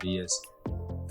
BS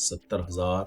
70,000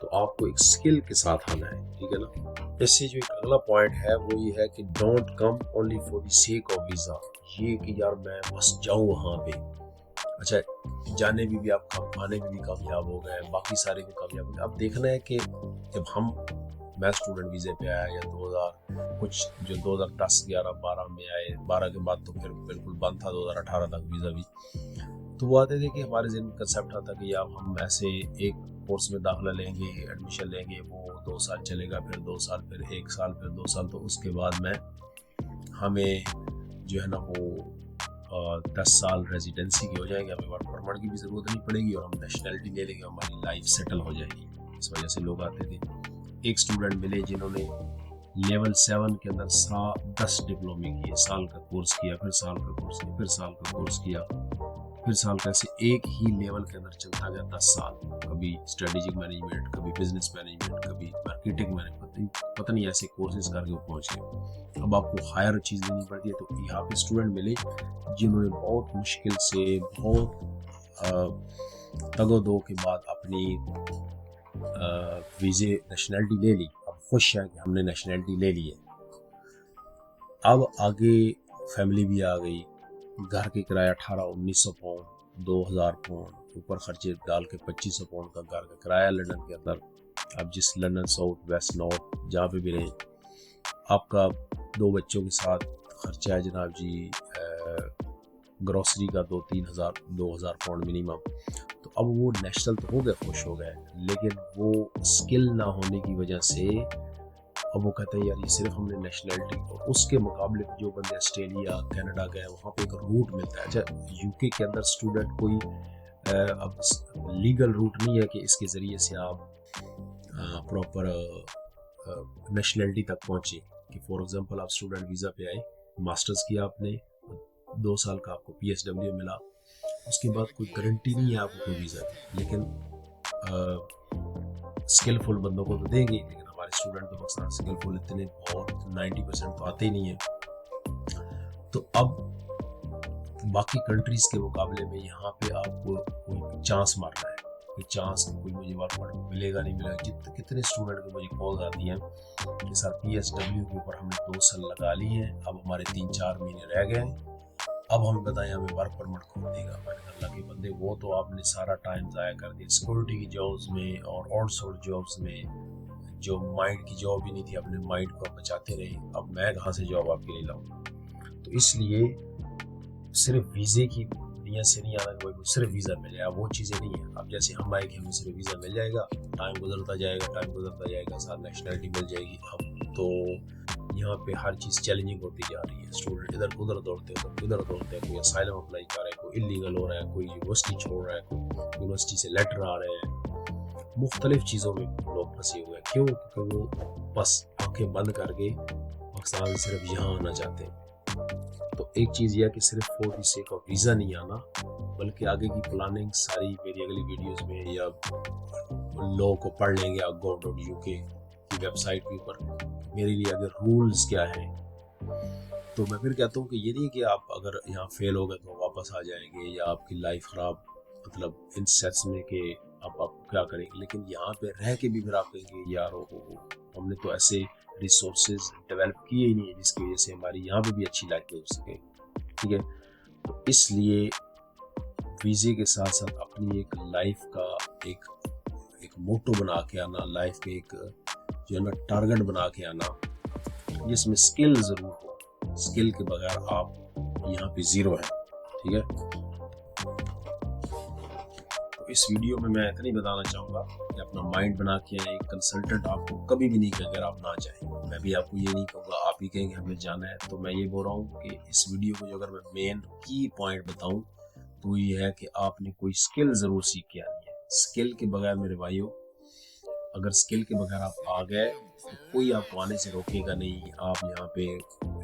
تو آپ کو ایک سکل کے ساتھ آنا ہے، ٹھیک ہے نا۔ اس سے جو ایک اگلا پوائنٹ ہے وہ یہ ہے کہ don't come only for the sake of visa, یہ کہ یار میں بس جاؤں وہاں پہ، اچھا جانے بھی آپ آنے میں بھی کامیاب ہو گئے، باقی سارے بھی کامیاب ہو گئے۔ اب دیکھنا ہے کہ جب میں اسٹوڈنٹ ویزے پہ آیا یا 2010 11 12 میں آئے، 12 کے بعد تو پھر بالکل بند تھا، 2018 تک ویزا بھی، تو وہ آتے تھے کہ ہمارے ذہن میں کنسیپٹ آتا کہ یا ہم ایسے ایک کورس میں داخلہ لیں گے، ایڈمیشن لیں گے، وہ 2 سال چلے گا، پھر 2 سال، پھر 1 سال، پھر 2 سال، تو اس کے بعد ہمیں جو ہے نا وہ 10 سال ریزیڈنسی کی ہو جائے گی، ہمیں ورک پرمٹ کی بھی ضرورت نہیں پڑے گی، اور ہم نیشنلٹی لے لیں گے، ہماری لائف سیٹل ہو جائے گی۔ اس وجہ سے لوگ آتے تھے۔ ایک اسٹوڈنٹ ملے جنہوں نے لیول 7 کے اندر 10 ڈپلومے کیے، سال کا کورس کیا، پھر سال کا کورس کیا، پھر سال کا کورس کیا، پھر سال کا، ایسے ایک ہی لیول کے اندر چلتا گیا 10 سال، کبھی اسٹریٹجک مینجمنٹ، کبھی بزنس مینجمنٹ، کبھی مارکیٹنگ مینجمنٹ، پتہ نہیں ایسے کورسز کر کے وہ پہنچ گئے۔ اب آپ کو ہائر چیز لینی پڑتی ہے، تو یہاں پہ اسٹوڈنٹ ملے جنہوں نے بہت مشکل سے، بہت تگ و دو کے بعد اپنی ویزے نیشنلٹی لے لی، اب خوش ہیں کہ ہم نے نیشنلٹی لے لی ہے۔ اب آگے فیملی بھی آ گئی، گھر کے کرایہ 1800-1900 پاؤنڈ، 2000 پاؤنڈ، اوپر خرچے ڈال کے 2500 پاؤنڈ کا گھر کا کرایہ لندن کے اندر۔ اب جس لندن ساؤتھ ویسٹ نارتھ جہاں پہ بھی رہیں، آپ کا 2 بچوں کے ساتھ خرچہ ہے جناب جی گروسری کا 2000 پاؤنڈ منیمم۔ تو اب وہ نیشنل تو ہو گئے، خوش ہو گئے، لیکن وہ سکل نہ ہونے کی وجہ سے اب وہ کہتے ہیں یار یہ صرف ہم نے نیشنلٹی، اور اس کے مقابلے جو بندے آسٹریلیا کینیڈا گئے وہاں پہ ایک روٹ ملتا ہے۔ اچھا یو کے کے اندر اسٹوڈنٹ کوئی اب لیگل روٹ نہیں ہے کہ اس کے ذریعے سے آپ پراپر نیشنلٹی تک پہنچے، کہ فار ایگزامپل آپ اسٹوڈنٹ ویزا پہ آئے، ماسٹرز کیا آپ نے، 2 سال کا آپ کو PSW ملا، اس کے بعد کوئی گارنٹی نہیں ہے آپ کو کوئی ویزا کی، لیکن اسکلفل بندوں کو تو دیں گے، لیکن ہمارے اسٹوڈنٹ تو مثلا اسکلفل اتنے بہت 90% تو آتے ہی نہیں ہیں۔ تو اب باقی کنٹریز کے مقابلے میں یہاں پہ آپ کو کوئی چانس مارنا ہے، کوئی چانس کوئی مجھے ورک پرمٹ ملے گا نہیں ملے گا۔ کتنے اسٹوڈنٹ کو مجھے کالز آتی ہیں کہ سر PSW کے اوپر ہم نے 2 سال لگا لی ہیں، اب ہمارے 3-4 مہینے رہ گئے ہیں، اب ہمیں بتائیں ہمیں ورک پرمٹ کون دے گا۔ میں نے کہا اللہ کے بندے، وہ تو آپ نے سارا ٹائم ضائع کر دیا سیکورٹی کی جابس میں اور آؤٹ سورس جابس میں، جو مائنڈ کی جاب ہی نہیں تھی، اپنے مائنڈ کو بچاتے رہے، اب میں کہاں سے جاب آپ کے لیے لاؤں۔ تو اس لیے صرف ویزے کی نیت سے نہیں آنا کہ صرف ویزا مل جائے، وہ چیزیں نہیں ہیں۔ اب جیسے ہم آئے کہ ہمیں صرف ویزا مل جائے گا، ٹائم گزرتا جائے گا، ساتھ نیشنلٹی مل جائے گی۔ اب تو یہاں پہ ہر چیز چیلنجنگ ہوتی جا رہی ہے، اسٹوڈنٹ ادھر دوڑتے ہیں، کوئی اسائلم اپلائی کر رہا ہے، کوئی انلیگل ہو رہا ہے، کوئی یونیورسٹی چھوڑ رہا ہے، کوئی یونیورسٹی سے لیٹر آ رہے ہیں، مختلف چیزوں میں لوگ پھنسے ہوئے ہیں۔ کیوں؟ کیونکہ وہ بس آنکھیں بند کر کے پاکستان صرف یہاں آنا چاہتے ہیں۔ تو ایک چیز یہ ہے کہ صرف for the sake of visa نہیں آنا، بلکہ آگے کی پلاننگ ساری میری اگلی ویڈیوز میں، یا لو کو پڑھ لیں گے آپ gov.uk کی ویب سائٹ کے اوپر، میرے لیے اگر رولز کیا ہیں۔ تو میں پھر کہتا ہوں کہ یہ نہیں کہ آپ اگر یہاں فیل ہو گئے تو واپس آ جائیں گے، یا آپ کی لائف خراب، مطلب ان سیٹس میں کہ اب آپ کیا کریں گے، لیکن یہاں پہ رہ کے بھی پھر آپ کہیں گے یار ہم نے تو ایسے ریسورسز ڈیولپ کیے ہی نہیں ہیں جس کی وجہ سے ہماری یہاں پہ بھی اچھی لائف ہو سکے، ٹھیک ہے۔ تو اس لیے ویزے کے ساتھ ساتھ اپنی ایک لائف کا ایک موٹو بنا کے آنا، لائف کے ایک جو ہے نا ٹارگٹ بنا کے آنا، جس میں سکل ضرور ہو، سکل کے بغیر آپ یہاں پہ زیرو ہیں، ٹھیک ہے۔ تو اس ویڈیو میں اتنا ہی بتانا چاہوں گا کہ اپنا مائنڈ بنا کے ایک کنسلٹنٹ آپ کو کبھی بھی نہیں کہے اگر آپ نہ چاہیں، میں بھی آپ کو یہ نہیں کہوں گا آپ ہی کہیں گے ہمیں جانا ہے۔ تو میں یہ بول رہا ہوں کہ اس ویڈیو کو جو اگر میں مین کی پوائنٹ بتاؤں تو یہ ہے کہ آپ نے کوئی سکل ضرور سیکھ کے آنی ہے۔ سکل کے بغیر میرے بھائیوں، اگر سکل کے بغیر آپ آ گئے تو کوئی آپ کو آنے سے روکے گا نہیں۔ آپ یہاں پہ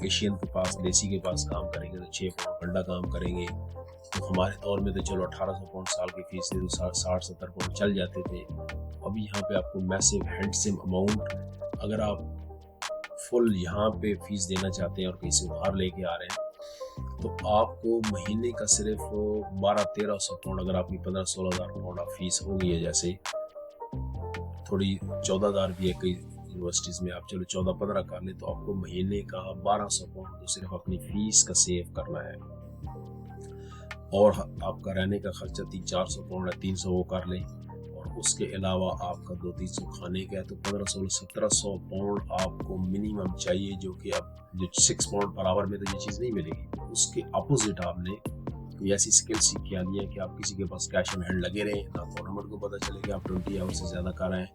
ایشین کے پاس، دیسی کے پاس کام کریں گے تو 6 پاؤنڈ گھنٹہ کام کریں گے، تو ہمارے دور میں تو چلو 1800 پاؤنڈ سال کی فیس تھی تو 60-70 پاؤنڈ چل جاتے تھے۔ ابھی یہاں پہ آپ کو میسو ہینڈسم اماؤنٹ، اگر آپ فل یہاں پہ فیس دینا چاہتے ہیں اور کہیں سے ادھار لے کے آ رہے ہیں تو آپ کو مہینے کا صرف 1200-1300 پاؤنڈ، اگر آپ کی 15-16 ہزار پاؤنڈ آپ فیس ہو گئی ہے جیسے، تھوڑی 14,000 بھی ہے کئی یونیورسٹیز میں, آپ چلو 14-15 کر لیں تو آپ کو مہینے کا 1200 پاؤنڈ تو صرف اپنی فیس کا سیو کرنا ہے, اور آپ کا رہنے کا خرچہ 300-400 پاؤنڈ ہے, 300 وہ کر لیں, اور اس کے علاوہ آپ کا 200-300 کھانے کا ہے, تو 1500-1700 پاؤنڈ آپ کو منیمم چاہیے, جو کہ اب جو 6 پاؤنڈ پر آور میں تو یہ چیز نہیں ملے گی. اس کے اپوزٹ آپ نے کوئی ایسی اسکل سیکھ کے آنی ہے کہ آپ کسی کے پاس کیش ان ہینڈ لگے رہیں, نہ گورنمنٹ کو پتہ چلے کہ آپ 20 آور سے زیادہ کر رہے ہیں,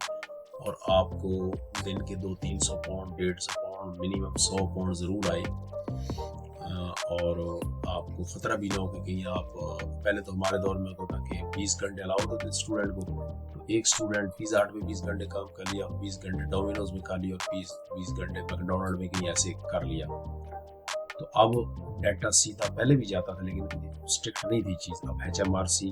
اور آپ کو دن کے 200-300 پاؤنڈ 150 پاؤنڈ منیمم 100 پاؤنڈ ضرور آئے, اور آپ کو خطرہ بھی نہ ہو کہ کہیں آپ, پہلے تو ہمارے دور میں ہوتا تھا کہ 20 گھنٹے الاؤ ہوتے تھے اسٹوڈنٹ کو, تو ایک اسٹوڈنٹ پیزا ہٹ میں 20 گھنٹے کام کر لیا, 20 گھنٹے ڈومینوز میں کر لیا, اور 20 گھنٹے میکڈونلڈ میں کہیں ایسے کر لیا. تو اب ڈیٹا سیدھا پہلے بھی جاتا تھا لیکن اسٹرکٹ نہیں تھی چیز. اب HMRC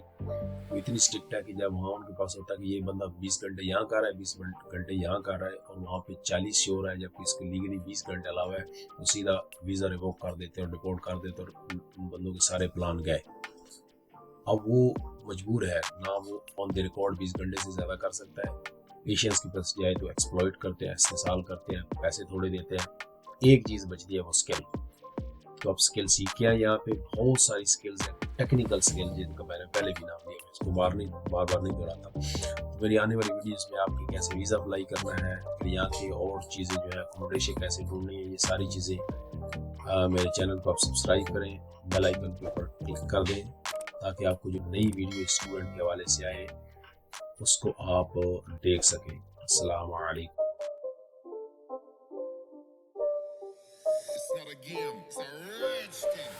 اتنی اسٹرکٹ ہے کہ جب وہاں ان کے پاس ہوتا ہے کہ یہ بندہ 20 گھنٹے یہاں کر رہا ہے, 20 گھنٹے یہاں کر رہا ہے, اور وہاں پہ 40 شو رہا ہے, جبکہ اس کے لیگلی 20 گھنٹے علاوہ ہے, وہ سیدھا ویزا ریووک کر دیتے اور ڈپورٹ کر دیتے, اور ان بندوں کے سارے پلان گئے. اب وہ مجبور ہے نہ, وہ آن دی ریکارڈ 20 گھنٹے سے زیادہ کر سکتا ہے. پیشنس کی پاس جائے تو ایکسپلائٹ کرتے ہیں, استحصال کرتے ہیں, پیسے تھوڑے دیتے ہیں. ایک چیز بچتی ہے وہ اسکل. تو آپ اسکل سیکھیں, یہاں پہ بہت ساری اسکلز ہیں, ٹیکنیکل اسکل جن کا میں نے پہلے بھی نام لیا, اس کو بار بار نہیں دہراتا. تو میری آنے والی ویڈیوز میں آپ کی کیسے ویزا اپلائی کرنا ہے, پھر یہاں کی اور چیزیں جو ہے اکوموڈیشن کیسے ڈھونڈنی ہے, یہ ساری چیزیں میرے چینل کو آپ سبسکرائب کریں, بیل آئیکن کے اوپر کلک کر دیں, تاکہ آپ کو جو نئی ویڈیو اسٹوڈنٹ کے حوالے سے آئے اس کو آپ دیکھ سکیں. السلام علیکم. It's not a game, it's a rich thing.